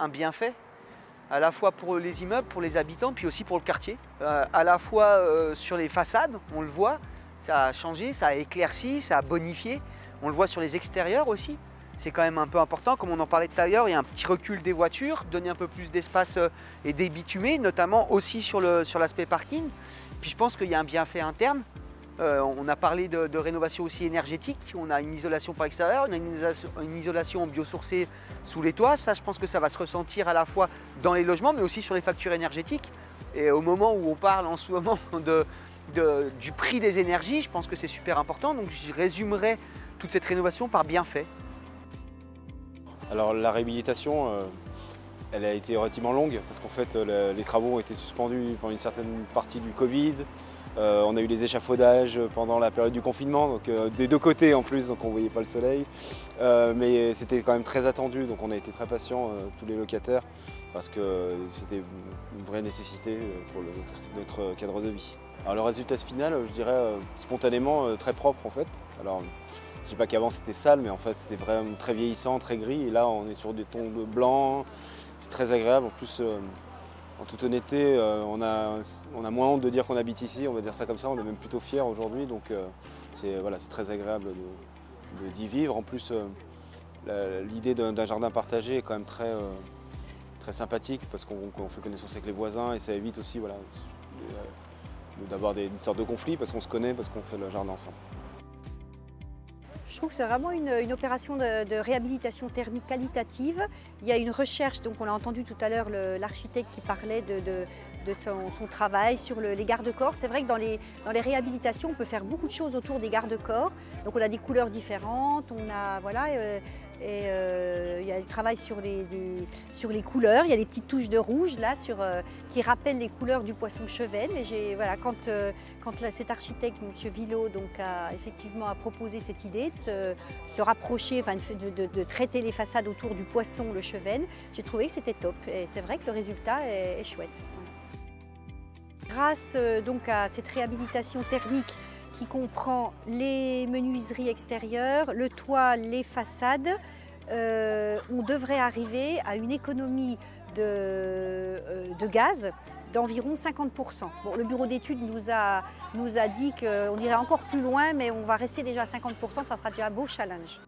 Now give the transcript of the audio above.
un bienfait, à la fois pour les immeubles, pour les habitants, puis aussi pour le quartier. À la fois sur les façades, on le voit, ça a changé, ça a éclairci, ça a bonifié. On le voit sur les extérieurs aussi. C'est quand même un peu important, comme on en parlait tout à l'heure, il y a un petit recul des voitures, donner un peu plus d'espace et débitumer, notamment aussi sur l'aspect parking. Puis je pense qu'il y a un bienfait interne. On a parlé de rénovation aussi énergétique, on a une isolation par extérieur, on a une isolation biosourcée sous les toits. Ça, je pense que ça va se ressentir à la fois dans les logements, mais aussi sur les factures énergétiques. Et au moment où on parle en ce moment du prix des énergies, je pense que c'est super important. Donc je résumerai toute cette rénovation par bienfait. Alors la réhabilitation, elle a été relativement longue parce qu'en fait les travaux ont été suspendus pendant une certaine partie du Covid. On a eu les échafaudages pendant la période du confinement, donc des deux côtés en plus, donc on ne voyait pas le soleil. Mais c'était quand même très attendu, donc on a été très patients, tous les locataires, parce que c'était une vraie nécessité pour notre cadre de vie. Alors le résultat final, je dirais spontanément très propre en fait. Alors, je ne dis pas qu'avant c'était sale, mais en fait c'était vraiment très vieillissant, très gris, et là on est sur des tons blancs, c'est très agréable. En plus, en toute honnêteté, on a moins honte de dire qu'on habite ici, on va dire ça comme ça, on est même plutôt fiers aujourd'hui, donc c'est très agréable d'y vivre. En plus, l'idée d'un jardin partagé est quand même très sympathique parce qu'on fait connaissance avec les voisins et ça évite aussi d'avoir une sorte de conflit parce qu'on se connaît, parce qu'on fait le jardin ensemble. Je trouve que c'est vraiment une opération de réhabilitation thermique qualitative. Il y a une recherche, donc on l'a entendu tout à l'heure l'architecte qui parlait de son travail sur les garde-corps. C'est vrai que dans les réhabilitations, on peut faire beaucoup de choses autour des garde-corps. Donc on a des couleurs différentes, on a, voilà, il y a le travail sur les couleurs. Il y a des petites touches de rouge là, qui rappellent les couleurs du poisson chevenne. Et voilà, quand cet architecte, M. Villot, donc, a effectivement proposé cette idée de se rapprocher, enfin, de traiter les façades autour du poisson, le chevenne, j'ai trouvé que c'était top. Et c'est vrai que le résultat est chouette. Grâce donc à cette réhabilitation thermique qui comprend les menuiseries extérieures, le toit, les façades, on devrait arriver à une économie de gaz d'environ 50%. Bon, le bureau d'études nous a dit qu'on irait encore plus loin, mais on va rester déjà à 50%, ça sera déjà un beau challenge.